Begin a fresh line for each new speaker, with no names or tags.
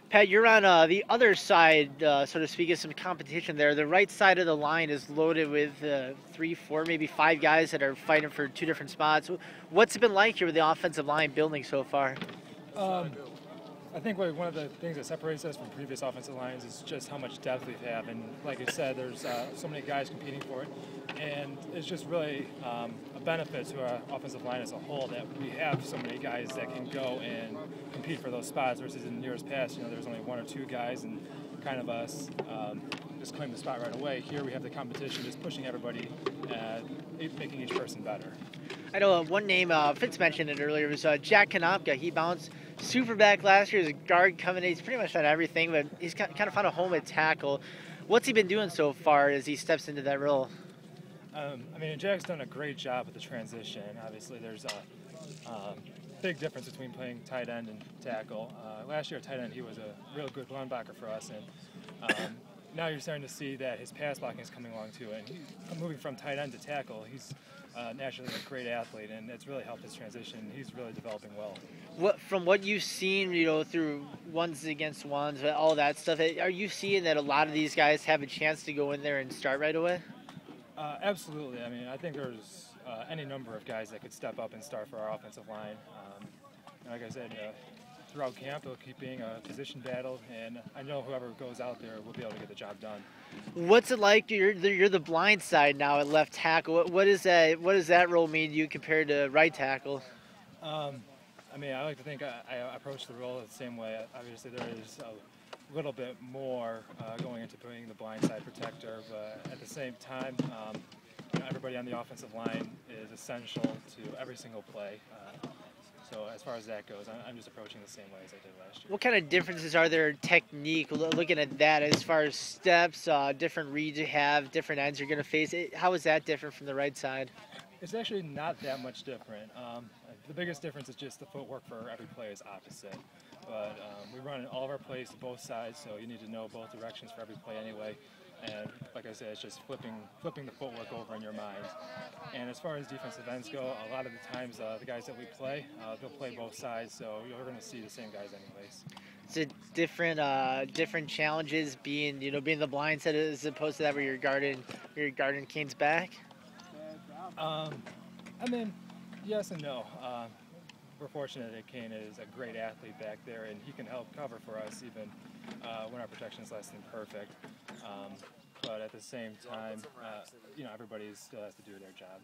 Pat, you're on the other side, so to speak, of some competition there. The right side of the line is loaded with three, four, maybe five guys that are fighting for two different spots. What's it been like here with the offensive line building so far?
Um, I think one of the things that separates us from previous offensive lines is just how much depth we have. And like you said, there's so many guys competing for it. And it's just really a benefit to our offensive line as a whole that we have so many guys that can go and compete for those spots versus in years past, there's only one or two guys and kind of us just claim the spot right away. Here we have the competition just pushing everybody, making each person better.
I know one name, Fitz mentioned it earlier, was Jack Konopka. He bounced super back last year as a guard coming in. He's pretty much done everything, but he's kind of found a home at tackle. What's he been doing so far as he steps into that role?
Jack's done a great job with the transition. Obviously, there's a big difference between playing tight end and tackle. Last year at tight end, he was a real good linebacker for us, and now you're starting to see that his pass blocking is coming along too. And he's moving from tight end to tackle. He's naturally a great athlete, and it's really helped his transition. He's really developing well.
From what you've seen, through ones against ones, all that stuff, are you seeing that a lot of these guys have a chance to go in there and start right away?
Absolutely. I think there's any number of guys that could step up and start for our offensive line. And like I said, throughout camp, it'll keep being a position battle, and I know whoever goes out there will be able to get the job done.
What's it like? You're the blind side now at left tackle. What is that? What does that role mean to you compared to right tackle?
I like to think I approach the role the same way. Obviously, there is a little bit more going into being the blindside protector, but at the same time, everybody on the offensive line is essential to every single play. So as far as that goes, I'm just approaching the same way as I did last year.
What kind of differences are there in technique, looking at that, as far as steps, different reads you have, different ends you're going to face? How is that different from the right side?
It's actually not that much different. The biggest difference is just the footwork for every play is opposite. But we run all of our plays to both sides, so you need to know both directions for every play anyway. And like I said, it's just flipping the footwork over in your mind. And as far as defensive ends go, a lot of the times the guys that we play, they'll play both sides, so you're going to see the same guys anyways.
Is it different challenges being the blind side as opposed to that where you're guarding Kane's back?
Yes and no. We're fortunate that Kane is a great athlete back there, and he can help cover for us even when our protection is less than perfect. But at the same time, everybody still has to do their job.